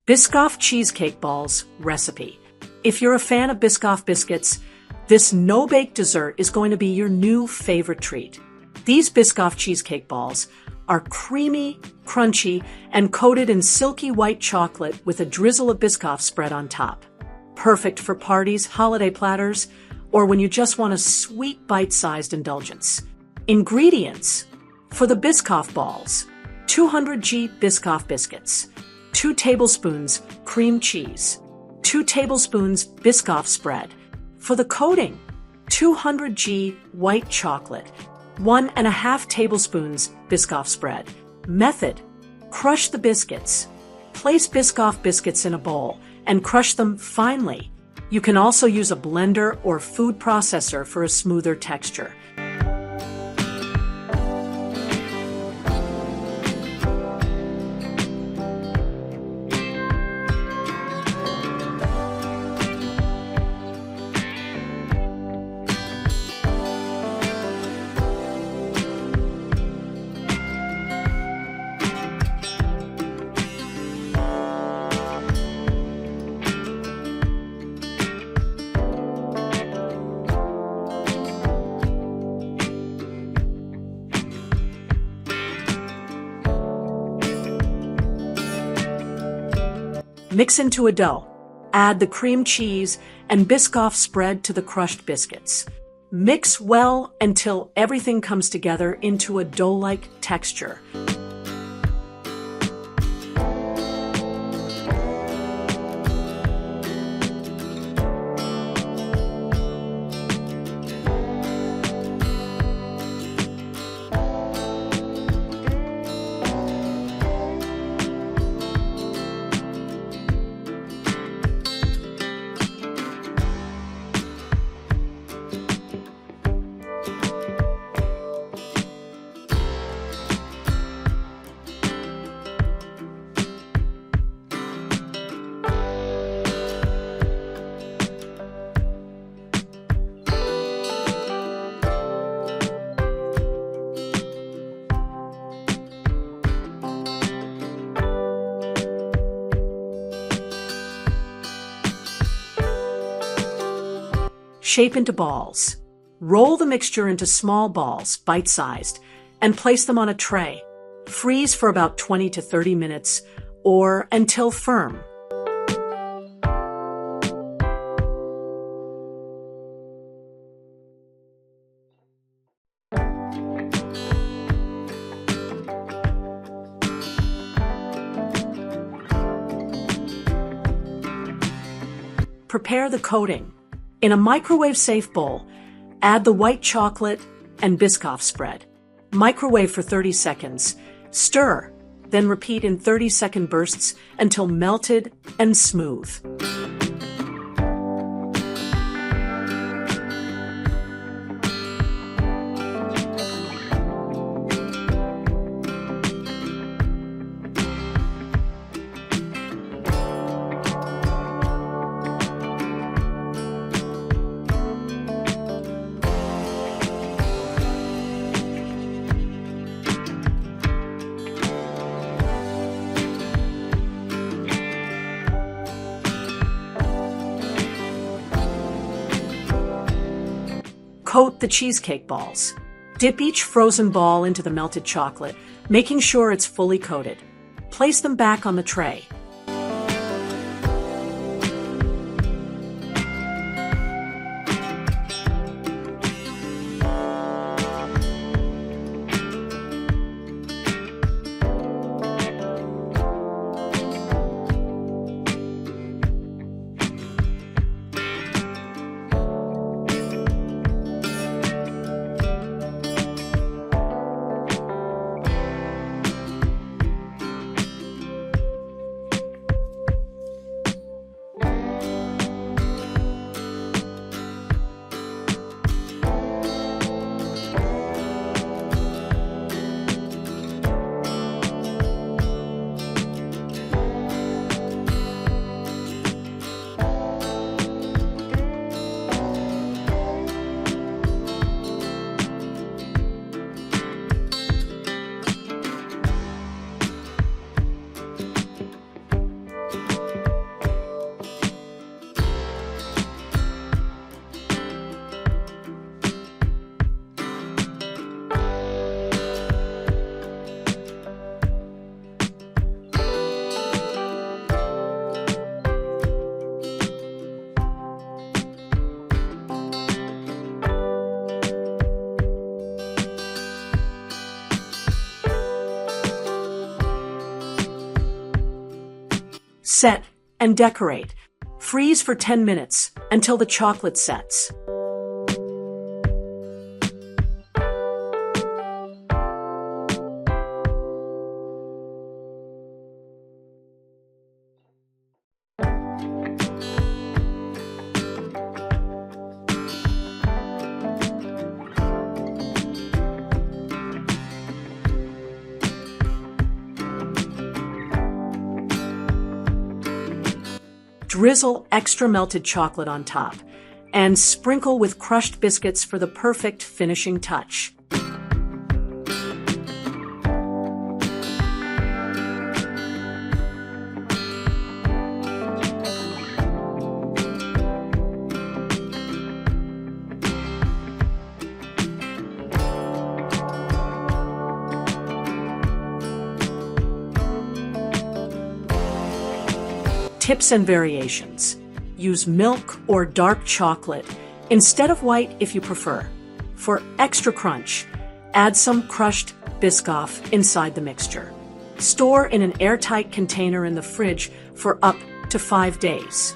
Biscoff Cheesecake Balls recipe. If you're a fan of Biscoff biscuits, this no-bake dessert is going to be your new favorite treat. These Biscoff Cheesecake Balls are creamy, crunchy, and coated in silky white chocolate with a drizzle of Biscoff spread on top. Perfect for parties, holiday platters, or when you just want a sweet bite-sized indulgence. Ingredients for the Biscoff Balls: 200 g Biscoff biscuits, 2 tablespoons cream cheese, 2 tablespoons Biscoff spread. For the coating, 200 g white chocolate, 1½ tablespoons Biscoff spread. Method: crush the biscuits. Place Biscoff biscuits in a bowl and crush them finely. You can also use a blender or food processor for a smoother texture. Mix into a dough. Add the cream cheese and Biscoff spread to the crushed biscuits. Mix well until everything comes together into a dough-like texture. Shape into balls. Roll the mixture into small balls, bite-sized, and place them on a tray. Freeze for about 20 to 30 minutes or until firm. Prepare the coating. In a microwave-safe bowl, add the white chocolate and Biscoff spread. Microwave for 30 seconds. Stir, then repeat in 30-second bursts until melted and smooth. Coat the cheesecake balls. Dip each frozen ball into the melted chocolate, making sure it's fully coated. Place them back on the tray. Set and decorate. Freeze for 10 minutes until the chocolate sets. Drizzle extra melted chocolate on top and sprinkle with crushed biscuits for the perfect finishing touch. Tips and variations. Use milk or dark chocolate instead of white if you prefer. For extra crunch, add some crushed Biscoff inside the mixture. Store in an airtight container in the fridge for up to 5 days.